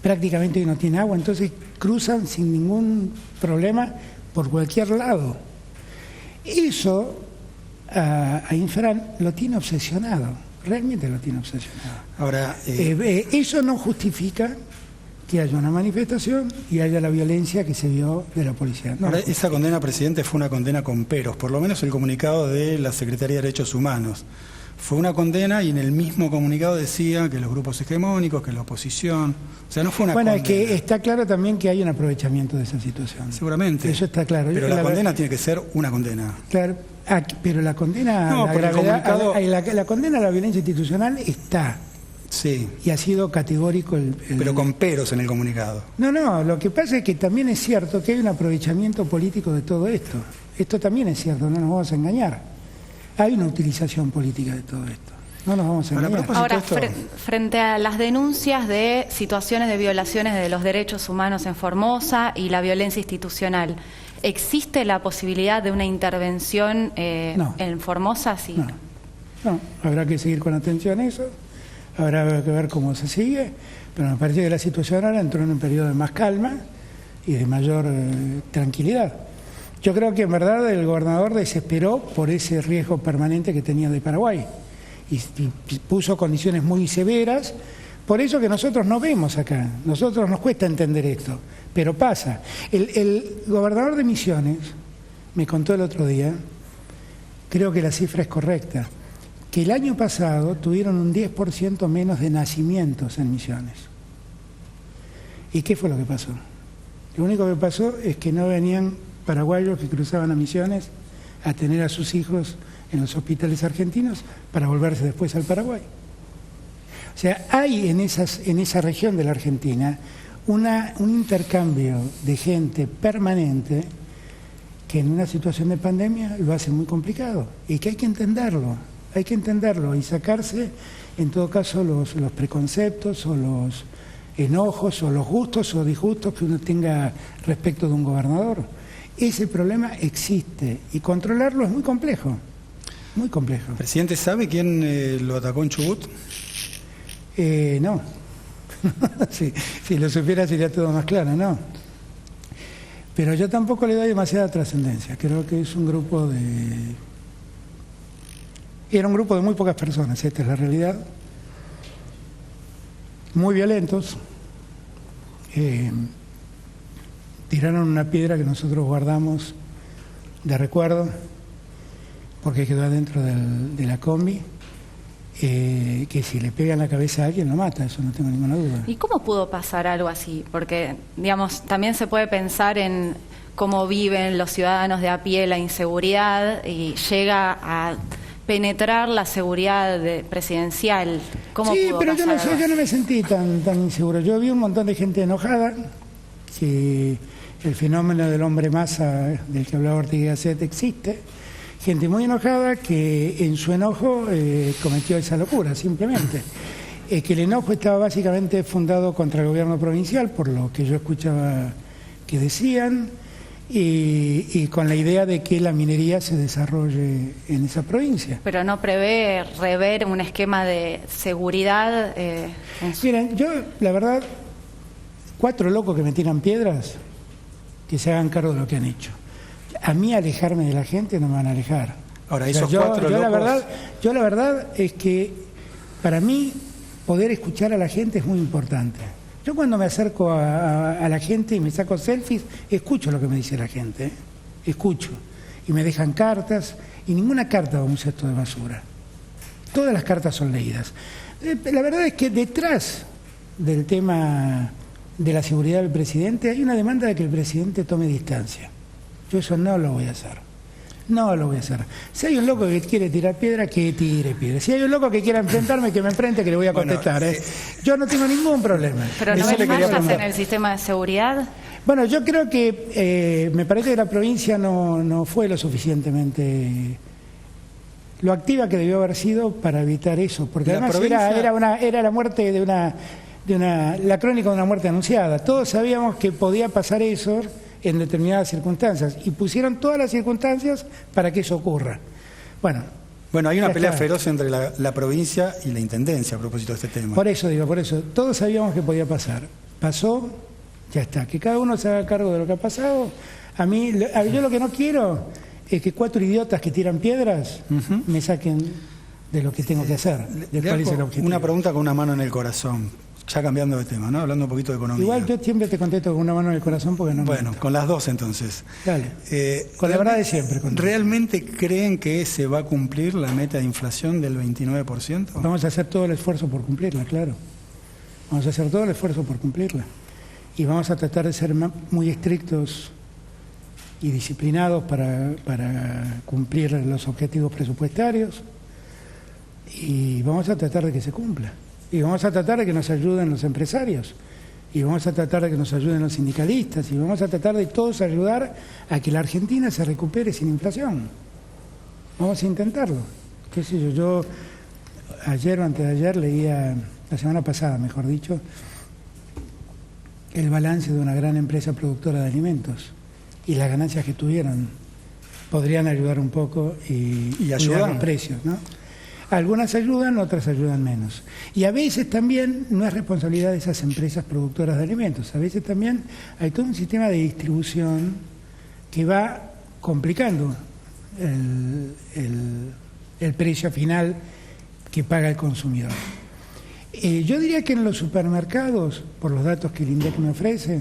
[SPEAKER 2] prácticamente no tiene agua, entonces cruzan sin ningún problema por cualquier lado. Eso a Infran lo tiene obsesionado, realmente lo tiene obsesionado.
[SPEAKER 1] Ahora,
[SPEAKER 2] eso no justifica que haya una manifestación y haya la violencia que se vio de la policía. No,
[SPEAKER 1] ahora, esa condena, presidente, fue una condena con peros, por lo menos el comunicado de la Secretaría de Derechos Humanos. Fue una condena y en el mismo comunicado decía que los grupos hegemónicos, que la oposición... O sea, no fue una condena.
[SPEAKER 2] Bueno, es que está claro también que hay un aprovechamiento de esa situación.
[SPEAKER 1] Seguramente.
[SPEAKER 2] Eso está claro.
[SPEAKER 1] Pero la condena tiene que ser una condena.
[SPEAKER 2] Claro, pero la condena
[SPEAKER 1] No,
[SPEAKER 2] a la
[SPEAKER 1] pero el
[SPEAKER 2] gravedad,
[SPEAKER 1] comunicado...
[SPEAKER 2] la condena a la violencia institucional está.
[SPEAKER 1] Sí.
[SPEAKER 2] Y ha sido categórico
[SPEAKER 1] Pero con peros en el comunicado.
[SPEAKER 2] No, lo que pasa es que también es cierto que hay un aprovechamiento político de todo esto. Esto también es cierto, no nos vamos a engañar. Hay una utilización política de todo esto. No nos vamos a engañar.
[SPEAKER 3] Ahora, frente a las denuncias de situaciones de violaciones de los derechos humanos en Formosa y la violencia institucional, ¿existe la posibilidad de una intervención en Formosa? Sí.
[SPEAKER 2] No, habrá que seguir con atención eso, habrá que ver cómo se sigue, pero me parece que la situación ahora entró en un periodo de más calma y de mayor tranquilidad. Yo creo que en verdad el gobernador desesperó por ese riesgo permanente que tenía de Paraguay y puso condiciones muy severas, por eso que nosotros no vemos acá, nosotros nos cuesta entender esto, pero pasa. El gobernador de Misiones me contó el otro día, creo que la cifra es correcta, que el año pasado tuvieron un 10% menos de nacimientos en Misiones. ¿Y qué fue lo que pasó? Lo único que pasó es que no venían paraguayos que cruzaban a Misiones a tener a sus hijos en los hospitales argentinos para volverse después al Paraguay. O sea, hay en esa región de la Argentina un intercambio de gente permanente que en una situación de pandemia lo hace muy complicado y que hay que entenderlo y sacarse en todo caso los preconceptos o los enojos o los gustos o disgustos que uno tenga respecto de un gobernador. Ese problema existe y controlarlo es muy complejo, muy complejo.
[SPEAKER 1] ¿Presidente sabe quién lo atacó en Chubut?
[SPEAKER 2] No. Si lo supiera sería todo más claro, no. Pero yo tampoco le doy demasiada trascendencia. Creo que es un grupo Era un grupo de muy pocas personas, esta es la realidad. Muy violentos. Tiraron una piedra que nosotros guardamos de recuerdo, porque quedó adentro de la combi, que si le pega en la cabeza a alguien lo mata, eso no tengo ninguna duda.
[SPEAKER 3] ¿Y cómo pudo pasar algo así? Porque, digamos, también se puede pensar en cómo viven los ciudadanos de a pie la inseguridad y llega a penetrar la seguridad presidencial. ¿Cómo
[SPEAKER 2] sí,
[SPEAKER 3] pudo
[SPEAKER 2] pero
[SPEAKER 3] pasar
[SPEAKER 2] yo no me sentí tan inseguro. Yo vi un montón de gente enojada, que el fenómeno del hombre masa del que hablaba Ortega y Gasset existe, gente muy enojada que en su enojo cometió esa locura, simplemente. Que el enojo estaba básicamente fundado contra el gobierno provincial, por lo que yo escuchaba que decían, y con la idea de que la minería se desarrolle en esa provincia.
[SPEAKER 3] Pero no prevé rever un esquema de seguridad.
[SPEAKER 2] Miren, yo la verdad, 4 locos que me tiran piedras, que se hagan cargo de lo que han hecho. A mí alejarme de la gente no me van a alejar.
[SPEAKER 1] Ahora, esos 4 locos...
[SPEAKER 2] Yo la verdad es que para mí poder escuchar a la gente es muy importante. Yo cuando me acerco a la gente y me saco selfies, escucho lo que me dice la gente, escucho. Y me dejan cartas, y ninguna carta va a un cesto de basura. Todas las cartas son leídas. La verdad es que detrás del tema de la seguridad del presidente hay una demanda de que el presidente tome distancia. Yo eso no lo voy a hacer. No lo voy a hacer. Si hay un loco que quiere tirar piedra, que tire piedra. Si hay un loco que quiera enfrentarme, que me enfrente, que le voy a contestar. Yo no tengo ningún problema.
[SPEAKER 3] Pero no ves fallas en el sistema de seguridad.
[SPEAKER 2] Bueno, yo creo que me parece que la provincia no fue lo suficientemente lo activa que debió haber sido para evitar eso, porque además era la muerte la crónica de una muerte anunciada. Todos sabíamos que podía pasar eso en determinadas circunstancias y pusieron todas las circunstancias para que eso ocurra. Bueno,
[SPEAKER 1] hay una pelea feroz entre la provincia y la intendencia a propósito de este tema.
[SPEAKER 2] Por eso, todos sabíamos que podía pasar. Pasó, ya está. Que cada uno se haga cargo de lo que ha pasado. Yo lo que no quiero es que 4 idiotas que tiran piedras me saquen de lo que tengo que hacer. ¿Cuál es el objetivo?
[SPEAKER 1] Una pregunta con una mano en el corazón. Ya cambiando de tema, ¿no? Hablando un poquito de economía.
[SPEAKER 2] Igual yo siempre te contesto con una mano en el corazón porque no.
[SPEAKER 1] Bueno, con las dos entonces.
[SPEAKER 2] Dale. Con la verdad de siempre.
[SPEAKER 1] ¿Realmente creen que se va a cumplir la meta de inflación del 29%?
[SPEAKER 2] Vamos a hacer todo el esfuerzo por cumplirla, claro. Vamos a hacer todo el esfuerzo por cumplirla. Y vamos a tratar de ser muy estrictos y disciplinados para cumplir los objetivos presupuestarios. Y vamos a tratar de que se cumpla. Y vamos a tratar de que nos ayuden los empresarios, y vamos a tratar de que nos ayuden los sindicalistas, y vamos a tratar de todos ayudar a que la Argentina se recupere sin inflación. Vamos a intentarlo. ¿Qué sé yo? Yo ayer o antes de ayer leía, la semana pasada mejor dicho, el balance de una gran empresa productora de alimentos y las ganancias que tuvieron podrían ayudar un poco y ayudar los precios, ¿no? Algunas ayudan, otras ayudan menos. Y a veces también no es responsabilidad de esas empresas productoras de alimentos. A veces también hay todo un sistema de distribución que va complicando el precio final que paga el consumidor. Yo diría que en los supermercados, por los datos que el INDEC me ofrece,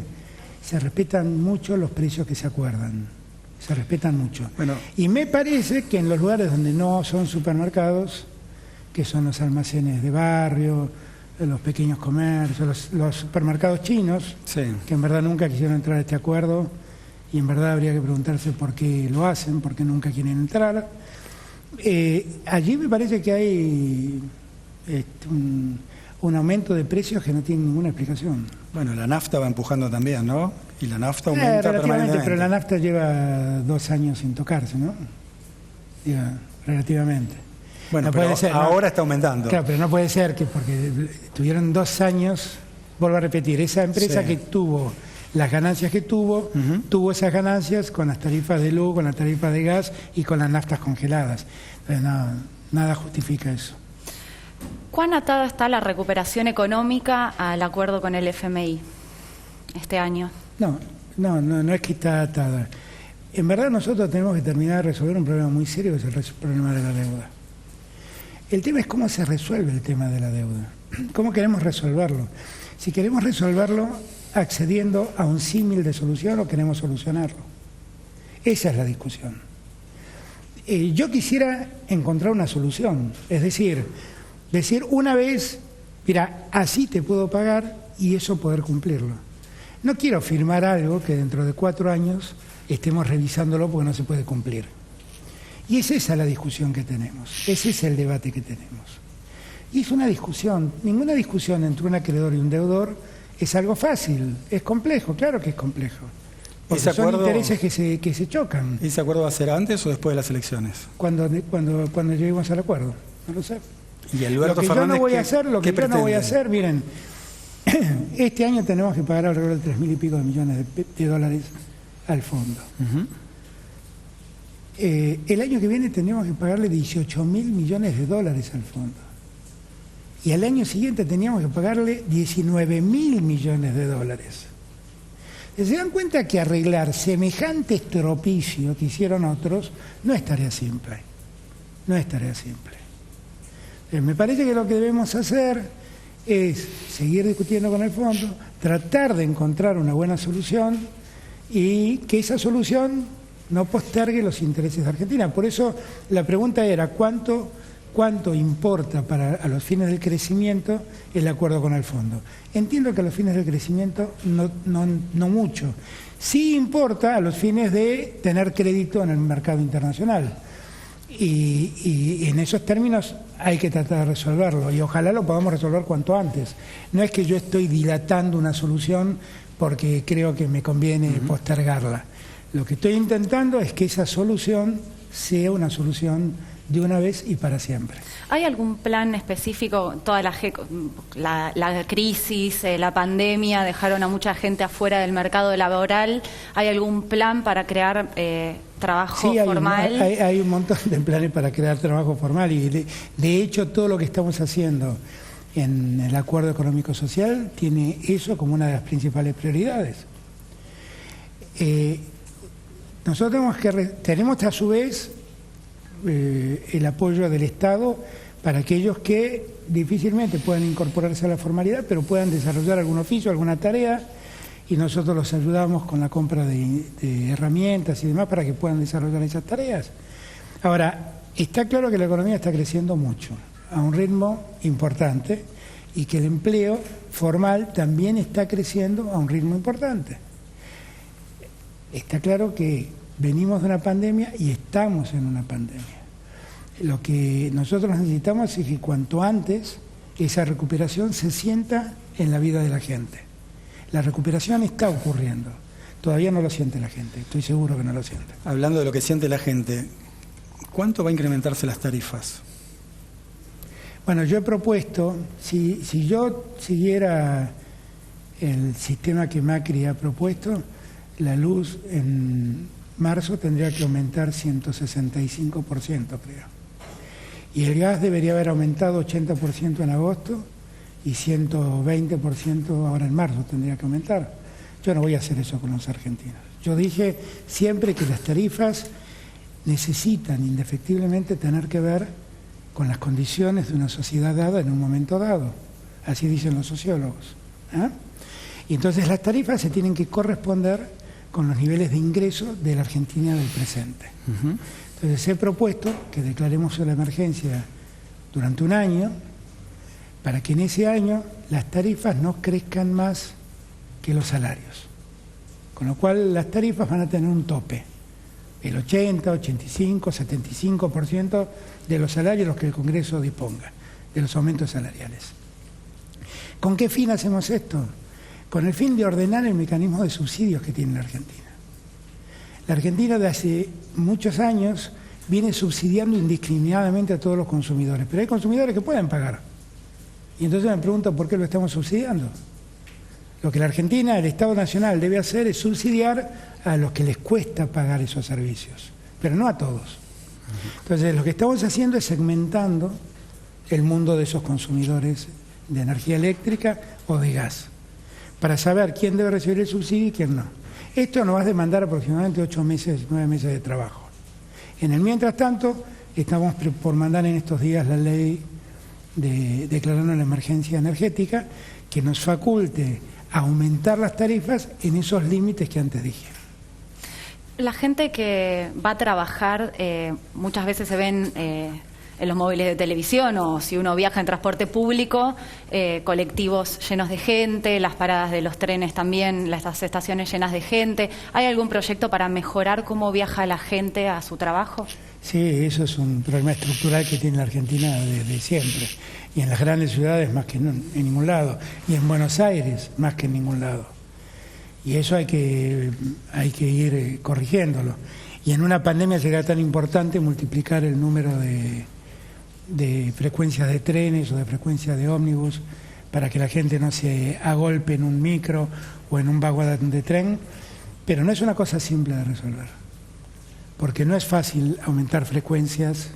[SPEAKER 2] se respetan mucho los precios que se acuerdan. Se respetan mucho. Y me parece que en los lugares donde no son supermercados, que son los almacenes de barrio, los pequeños comercios, los supermercados chinos, sí, que en verdad nunca quisieron entrar a este acuerdo, y en verdad habría que preguntarse por qué lo hacen, por qué nunca quieren entrar. Allí me parece que hay un aumento de precios que no tiene ninguna explicación.
[SPEAKER 1] Bueno, la nafta va empujando también, ¿no? Y la nafta aumenta
[SPEAKER 2] relativamente, pero la nafta lleva 2 años sin tocarse, ¿no? Relativamente.
[SPEAKER 1] Bueno, no pero puede ser, ahora está aumentando.
[SPEAKER 2] Claro, pero no puede ser que porque tuvieron 2 años, vuelvo a repetir, esa empresa que tuvo las ganancias que tuvo, tuvo esas ganancias con las tarifas de luz, con las tarifas de gas y con las naftas congeladas. Entonces, nada justifica eso.
[SPEAKER 3] ¿Cuán atada está la recuperación económica al acuerdo con el FMI este año?
[SPEAKER 2] No es que está atada. En verdad nosotros tenemos que terminar de resolver un problema muy serio, que es el problema de la deuda. El tema es cómo se resuelve el tema de la deuda. ¿Cómo queremos resolverlo? Si queremos resolverlo accediendo a un símil de solución o queremos solucionarlo. Esa es la discusión. Yo quisiera encontrar una solución, es decir una vez, mira, así te puedo pagar y eso poder cumplirlo. No quiero firmar algo que dentro de 4 años estemos revisándolo porque no se puede cumplir. Y es esa la discusión que tenemos, ese es el debate que tenemos. Y es una discusión, ninguna discusión entre un acreedor y un deudor es algo fácil, es complejo, claro que es complejo. Porque son intereses que se chocan.
[SPEAKER 1] ¿Ese acuerdo va a ser antes o después de las elecciones?
[SPEAKER 2] Cuando lleguemos al acuerdo, no lo sé.
[SPEAKER 1] Y Alberto
[SPEAKER 2] lo que
[SPEAKER 1] Fernández,
[SPEAKER 2] yo no voy a hacer, miren, este año tenemos que pagar alrededor de 3.000 y pico de millones de dólares al fondo. El año que viene tendríamos que pagarle 18.000 millones de dólares al fondo. Y al año siguiente teníamos que pagarle 19.000 millones de dólares. ¿Se dan cuenta que arreglar semejante estropicio que hicieron otros no es tarea simple? No es tarea simple. Me parece que lo que debemos hacer es seguir discutiendo con el fondo, tratar de encontrar una buena solución y que esa solución no postergue los intereses de Argentina. Por eso la pregunta era ¿cuánto cuánto importa a los fines del crecimiento el acuerdo con el fondo. Entiendo que a los fines del crecimiento no mucho. Sí importa a los fines de tener crédito en el mercado internacional. Y en esos términos hay que tratar de resolverlo, y ojalá lo podamos resolver cuanto antes. No es que yo estoy dilatando una solución porque creo que me conviene postergarla. Lo que estoy intentando es que esa solución sea una solución de una vez y para siempre.
[SPEAKER 3] ¿Hay algún plan específico? Toda la crisis, la pandemia dejaron a mucha gente afuera del mercado laboral. ¿Hay algún plan para crear trabajo formal?
[SPEAKER 2] Hay un montón de planes para crear trabajo formal, y de hecho todo lo que estamos haciendo en el Acuerdo Económico Social tiene eso como una de las principales prioridades. Nosotros tenemos a su vez el apoyo del Estado para aquellos que difícilmente puedan incorporarse a la formalidad, pero puedan desarrollar algún oficio, alguna tarea, y nosotros los ayudamos con la compra de herramientas y demás para que puedan desarrollar esas tareas. Ahora, está claro que la economía está creciendo mucho, a un ritmo importante, y que el empleo formal también está creciendo a un ritmo importante. Está claro que venimos de una pandemia y estamos en una pandemia. Lo que nosotros necesitamos es que cuanto antes esa recuperación se sienta en la vida de la gente. La recuperación está ocurriendo. Todavía no lo siente la gente, estoy seguro que no lo siente.
[SPEAKER 1] Hablando de lo que siente la gente, ¿cuánto va a incrementarse las tarifas?
[SPEAKER 2] Bueno, yo he propuesto, si yo siguiera el sistema que Macri ha propuesto, la luz en marzo tendría que aumentar 165%, creo. Y el gas debería haber aumentado 80% en agosto y 120% ahora en marzo tendría que aumentar. Yo no voy a hacer eso con los argentinos. Yo dije siempre que las tarifas necesitan indefectiblemente tener que ver con las condiciones de una sociedad dada en un momento dado. Así dicen los sociólogos. Y entonces las tarifas se tienen que corresponder con los niveles de ingreso de la Argentina del presente. Entonces he propuesto que declaremos la emergencia durante un año para que en ese año las tarifas no crezcan más que los salarios. Con lo cual las tarifas van a tener un tope. El 80, 85, 75% de los salarios los que el Congreso disponga, de los aumentos salariales. ¿Con qué fin hacemos esto? Con el fin de ordenar el mecanismo de subsidios que tiene la Argentina. La Argentina de hace muchos años viene subsidiando indiscriminadamente a todos los consumidores, pero hay consumidores que pueden pagar. Y entonces me pregunto por qué lo estamos subsidiando. Lo que la Argentina, el Estado Nacional, debe hacer es subsidiar a los que les cuesta pagar esos servicios, pero no a todos. Entonces lo que estamos haciendo es segmentando el mundo de esos consumidores de energía eléctrica o de gas, para saber quién debe recibir el subsidio y quién no. Esto nos va a demandar aproximadamente 8 meses, 9 meses de trabajo. En el mientras tanto, estamos por mandar en estos días la ley de declarando la emergencia energética, que nos faculte aumentar las tarifas en esos límites que antes dije.
[SPEAKER 3] La gente que va a trabajar muchas veces se ven en los móviles de televisión, o si uno viaja en transporte público, colectivos llenos de gente, las paradas de los trenes también, las estaciones llenas de gente. ¿Hay algún proyecto para mejorar cómo viaja la gente a su trabajo?
[SPEAKER 2] Sí, eso es un problema estructural que tiene la Argentina desde siempre. Y en las grandes ciudades más que en ningún lado. Y en Buenos Aires más que en ningún lado. Y eso hay que ir corrigiéndolo. Y en una pandemia será tan importante multiplicar el número de frecuencias de trenes o de frecuencias de ómnibus para que la gente no se agolpe en un micro o en un vagón de tren. Pero no es una cosa simple de resolver. Porque no es fácil aumentar frecuencias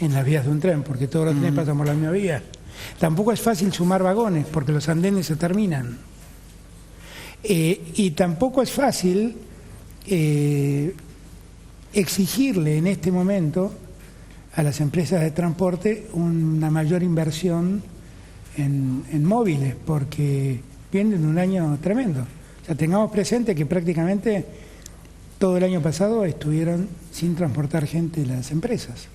[SPEAKER 2] en las vías de un tren, porque todos los trenes pasan por la misma vía. Tampoco es fácil sumar vagones, porque los andenes se terminan. Y tampoco es fácil exigirle en este momento a las empresas de transporte una mayor inversión en móviles, porque vienen de un año tremendo. O sea, tengamos presente que prácticamente todo el año pasado estuvieron sin transportar gente las empresas.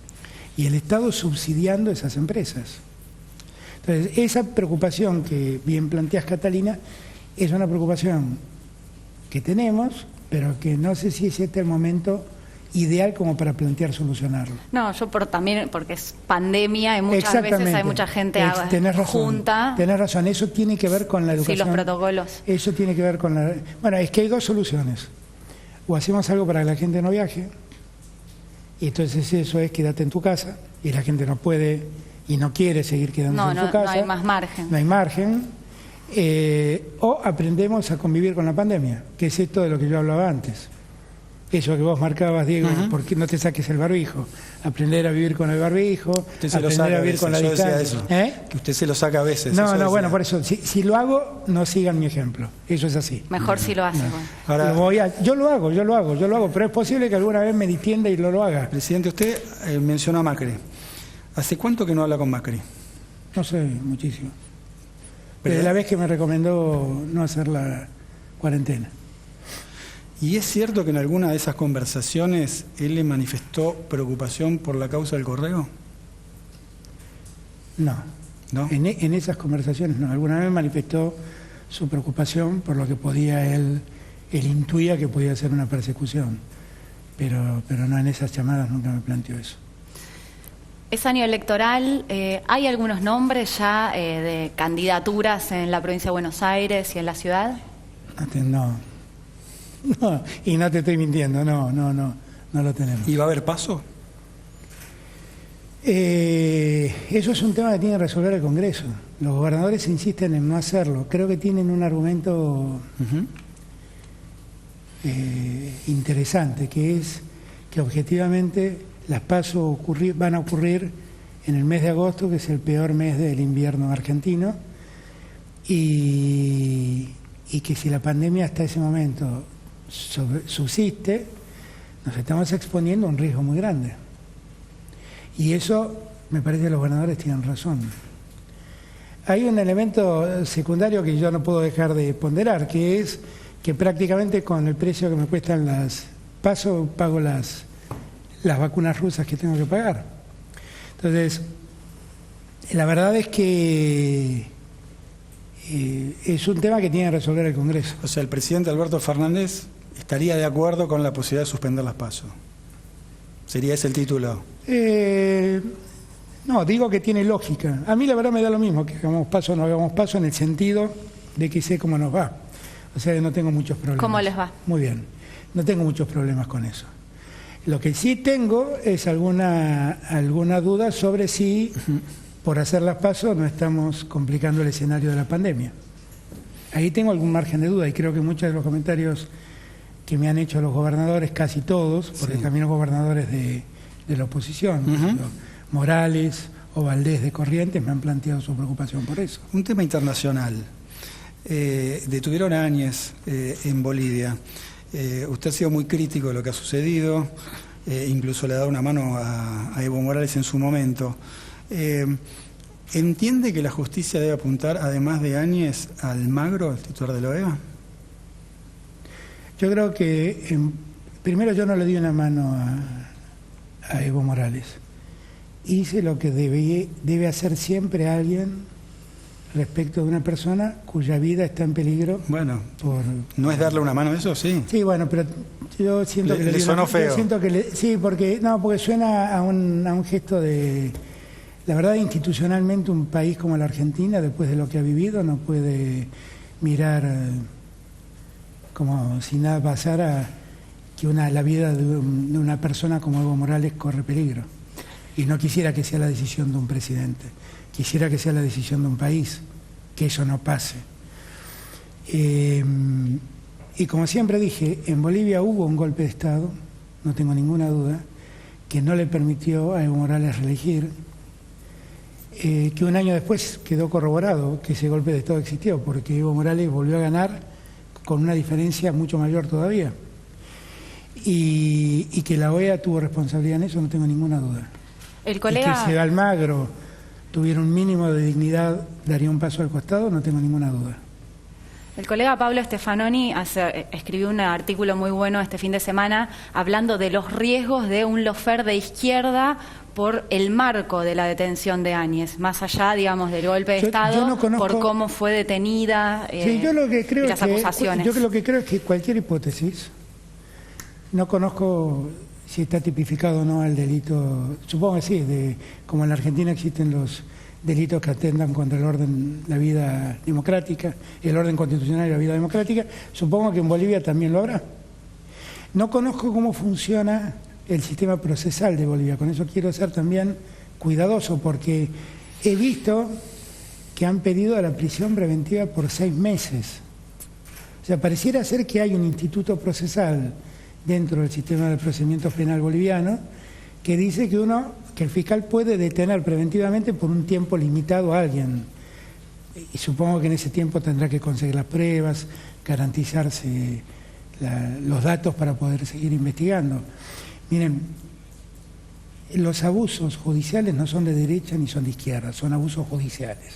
[SPEAKER 2] y el Estado subsidiando esas empresas. Entonces, esa preocupación que bien planteas, Catalina, es una preocupación que tenemos, pero que no sé si es este el momento ideal como para plantear solucionarlo.
[SPEAKER 3] No, yo también, porque es pandemia y muchas veces hay mucha gente junta.
[SPEAKER 2] Tenés razón, eso tiene que ver con la educación.
[SPEAKER 3] Sí, los protocolos.
[SPEAKER 2] Eso tiene que ver con la... Bueno, es que hay dos soluciones. O hacemos algo para que la gente no viaje, y entonces eso es quédate en tu casa, y la gente no puede y no quiere seguir quedándose en su casa.
[SPEAKER 3] No hay más margen.
[SPEAKER 2] No hay margen. O aprendemos a convivir con la pandemia, que es esto de lo que yo hablaba antes. Eso que vos marcabas, Diego, ¿por qué no te saques el barbijo? Aprender a vivir con el barbijo, aprender a vivir con la distancia.
[SPEAKER 1] Que usted se lo saca a veces.
[SPEAKER 2] Bueno, por eso, si lo hago, no sigan mi ejemplo. Eso es así.
[SPEAKER 3] Mejor si lo hace.
[SPEAKER 2] No. Ahora, yo lo hago, pero es posible que alguna vez me distienda y lo haga.
[SPEAKER 1] Presidente, usted mencionó a Macri. ¿Hace cuánto que no habla con Macri?
[SPEAKER 2] No sé, muchísimo. Desde la vez que me recomendó no hacer la cuarentena.
[SPEAKER 1] ¿Y es cierto que en alguna de esas conversaciones él le manifestó preocupación por la causa del correo?
[SPEAKER 2] No.
[SPEAKER 1] ¿No?
[SPEAKER 2] En esas conversaciones no. Alguna vez manifestó su preocupación por lo que podía él intuía que podía ser una persecución. Pero no, en esas llamadas nunca me planteó eso.
[SPEAKER 3] Es año electoral, ¿hay algunos nombres ya de candidaturas en la provincia de Buenos Aires y en la ciudad?
[SPEAKER 2] No, y no te estoy mintiendo, no lo tenemos.
[SPEAKER 1] ¿Y va a haber paso?
[SPEAKER 2] Eso es un tema que tiene que resolver el Congreso. Los gobernadores insisten en no hacerlo. Creo que tienen un argumento interesante, que es que objetivamente las PASO van a ocurrir en el mes de agosto, que es el peor mes del invierno argentino, y que si la pandemia hasta ese momento subsiste, nos estamos exponiendo a un riesgo muy grande. Y eso, me parece que los gobernadores tienen razón. Hay un elemento secundario que yo no puedo dejar de ponderar, que es que prácticamente con el precio que me cuestan las PASO, pago las vacunas rusas que tengo que pagar. Entonces, la verdad es que es un tema que tiene que resolver el Congreso.
[SPEAKER 1] O sea, el presidente Alberto Fernández estaría de acuerdo con la posibilidad de suspender las PASO. ¿Sería ese el título?
[SPEAKER 2] No, digo que tiene lógica. A mí la verdad me da lo mismo que hagamos PASO o no hagamos PASO, en el sentido de que sé cómo nos va. O sea, que no tengo muchos problemas.
[SPEAKER 3] ¿Cómo les va?
[SPEAKER 2] Muy bien. No tengo muchos problemas con eso. Lo que sí tengo es alguna duda sobre si por hacer las PASO no estamos complicando el escenario de la pandemia. Ahí tengo algún margen de duda y creo que muchos de los comentarios que me han hecho los gobernadores, casi todos, porque también los gobernadores de la oposición, Morales o Valdés de Corrientes, me han planteado su preocupación por eso.
[SPEAKER 1] Un tema internacional. Detuvieron a Áñez en Bolivia. Usted ha sido muy crítico de lo que ha sucedido, incluso le ha dado una mano a Evo Morales en su momento. ¿Entiende que la justicia debe apuntar, además de Áñez, a Almagro, el titular de la OEA?
[SPEAKER 2] Yo creo que, primero, yo no le di una mano a Evo Morales. Hice lo que debe hacer siempre alguien respecto de una persona cuya vida está en peligro.
[SPEAKER 1] Bueno, ¿no es darle una mano a eso? Sí.
[SPEAKER 2] Sí, bueno, pero yo siento que
[SPEAKER 1] le sonó feo.
[SPEAKER 2] Sí, porque suena a un gesto de... La verdad, institucionalmente, un país como la Argentina, después de lo que ha vivido, no puede mirar como si nada pasara, que la vida de una persona como Evo Morales corre peligro. Y no quisiera que sea la decisión de un presidente, quisiera que sea la decisión de un país, que eso no pase. Y como siempre dije, en Bolivia hubo un golpe de Estado, no tengo ninguna duda, que no le permitió a Evo Morales reelegir, que un año después quedó corroborado que ese golpe de Estado existió, porque Evo Morales volvió a ganar con una diferencia mucho mayor todavía. Y que la OEA tuvo responsabilidad en eso, no tengo ninguna duda.
[SPEAKER 3] El colega...
[SPEAKER 2] Y que si Almagro tuviera un mínimo de dignidad, daría un paso al costado, no tengo ninguna duda.
[SPEAKER 3] El colega Pablo Stefanoni escribió un artículo muy bueno este fin de semana hablando de los riesgos de un lawfare de izquierda por el marco de la detención de Áñez, más allá, digamos, del golpe de Estado,
[SPEAKER 2] yo no conozco,
[SPEAKER 3] por cómo fue detenida
[SPEAKER 2] yo lo que creo
[SPEAKER 3] y las acusaciones.
[SPEAKER 2] Yo lo que creo es que cualquier hipótesis, no conozco si está tipificado o no el delito, supongo que sí, como en la Argentina existen los delitos que atentan contra el orden, la vida democrática, el orden constitucional y la vida democrática, supongo que en Bolivia también lo habrá. No conozco cómo funciona el sistema procesal de Bolivia, con eso quiero ser también cuidadoso, porque he visto que han pedido la prisión preventiva por 6 meses. O sea, pareciera ser que hay un instituto procesal dentro del sistema de procedimiento penal boliviano que dice que el fiscal puede detener preventivamente por un tiempo limitado a alguien. Y supongo que en ese tiempo tendrá que conseguir las pruebas, garantizarse los datos para poder seguir investigando. Miren, los abusos judiciales no son de derecha ni son de izquierda, son abusos judiciales.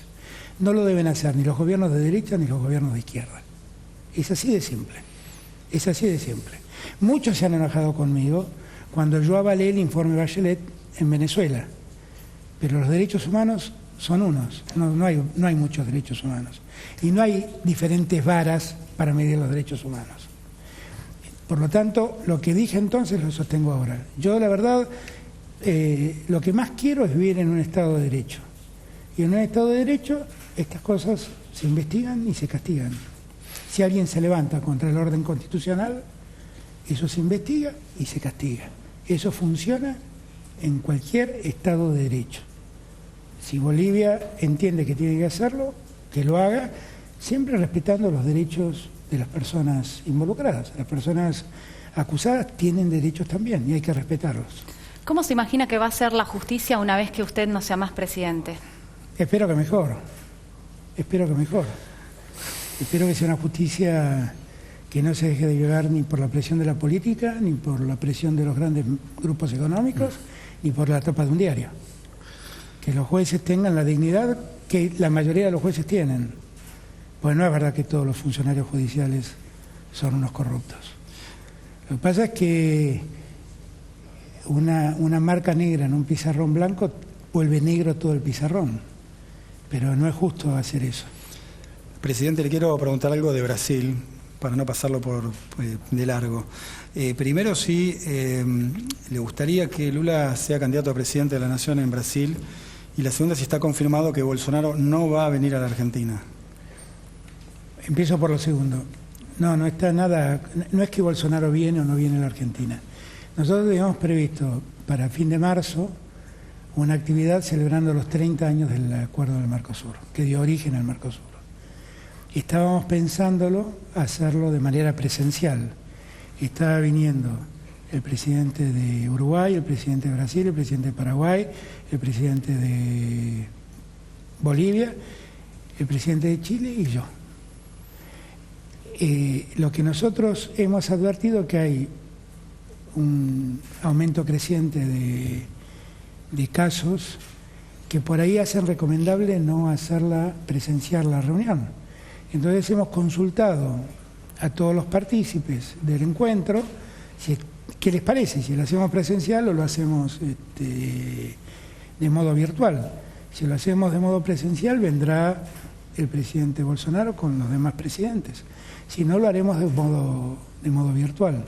[SPEAKER 2] No lo deben hacer ni los gobiernos de derecha ni los gobiernos de izquierda. Es así de simple, es así de simple. Muchos se han enojado conmigo cuando yo avalé el informe Bachelet en Venezuela, pero los derechos humanos son unos, no hay muchos derechos humanos y no hay diferentes varas para medir los derechos humanos. Por lo tanto, lo que dije entonces lo sostengo ahora. Yo, la verdad, lo que más quiero es vivir en un Estado de Derecho. Y en un Estado de Derecho, estas cosas se investigan y se castigan. Si alguien se levanta contra el orden constitucional, eso se investiga y se castiga. Eso funciona en cualquier Estado de Derecho. Si Bolivia entiende que tiene que hacerlo, que lo haga, siempre respetando los derechos de las personas involucradas. Las personas acusadas tienen derechos también y hay que respetarlos.
[SPEAKER 3] ¿Cómo se imagina que va a ser la justicia una vez que usted no sea más presidente?
[SPEAKER 2] Espero que mejor. Espero que mejor. Espero que sea una justicia que no se deje de llevar ni por la presión de la política, ni por la presión de los grandes grupos económicos, ni por la tapa de un diario. Que los jueces tengan la dignidad que la mayoría de los jueces tienen. Pues no es verdad que todos los funcionarios judiciales son unos corruptos. Lo que pasa es que una marca negra en un pizarrón blanco vuelve negro todo el pizarrón, pero no es justo hacer eso.
[SPEAKER 1] Presidente, le quiero preguntar algo de Brasil, para no pasarlo de largo. Primero, si le gustaría que Lula sea candidato a presidente de la Nación en Brasil, y la segunda, si está confirmado que Bolsonaro no va a venir a la Argentina.
[SPEAKER 2] Empiezo por lo segundo. No está nada, no es que Bolsonaro viene o no viene a la Argentina. Nosotros teníamos previsto para fin de marzo una actividad celebrando los 30 años del acuerdo del Mercosur, que dio origen al Mercosur. Estábamos pensándolo hacerlo de manera presencial. Estaba viniendo el presidente de Uruguay, el presidente de Brasil, el presidente de Paraguay, el presidente de Bolivia, el presidente de Chile y yo. Lo que nosotros hemos advertido es que hay un aumento creciente de casos que por ahí hacen recomendable no hacerla presencial la reunión. Entonces hemos consultado a todos los partícipes del encuentro qué les parece, si lo hacemos presencial o lo hacemos de modo virtual. Si lo hacemos de modo presencial vendrá el presidente Bolsonaro con los demás presidentes. Si no, lo haremos de modo virtual.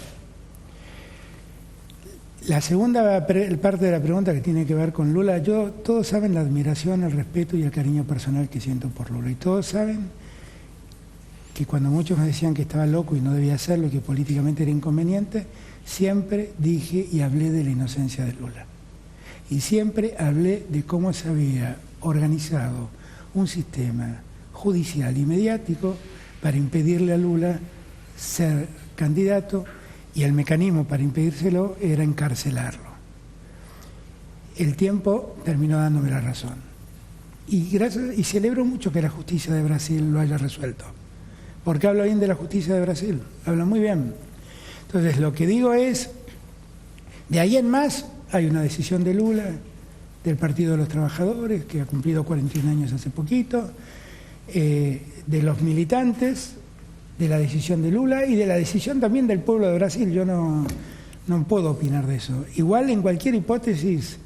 [SPEAKER 2] La segunda parte de la pregunta que tiene que ver con Lula, todos saben la admiración, el respeto y el cariño personal que siento por Lula. Y todos saben que cuando muchos me decían que estaba loco y no debía hacerlo, que políticamente era inconveniente, siempre dije y hablé de la inocencia de Lula. Y siempre hablé de cómo se había organizado un sistema judicial y mediático para impedirle a Lula ser candidato, y el mecanismo para impedírselo era encarcelarlo. El tiempo terminó dándome la razón. Y celebro mucho que la justicia de Brasil lo haya resuelto. Porque habla bien de la justicia de Brasil, habla muy bien. Entonces, lo que digo es, de ahí en más, hay una decisión de Lula, del Partido de los Trabajadores, que ha cumplido 41 años hace poquito, de los militantes, de la decisión de Lula y de la decisión también del pueblo de Brasil. Yo no puedo opinar de eso. Igual, en cualquier hipótesis,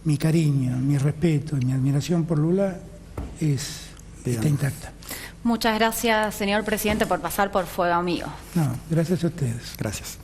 [SPEAKER 2] mi cariño, mi respeto y mi admiración por Lula está intacta.
[SPEAKER 3] Muchas gracias, señor presidente, por pasar por Fuego Amigo.
[SPEAKER 2] No, gracias a ustedes.
[SPEAKER 1] Gracias.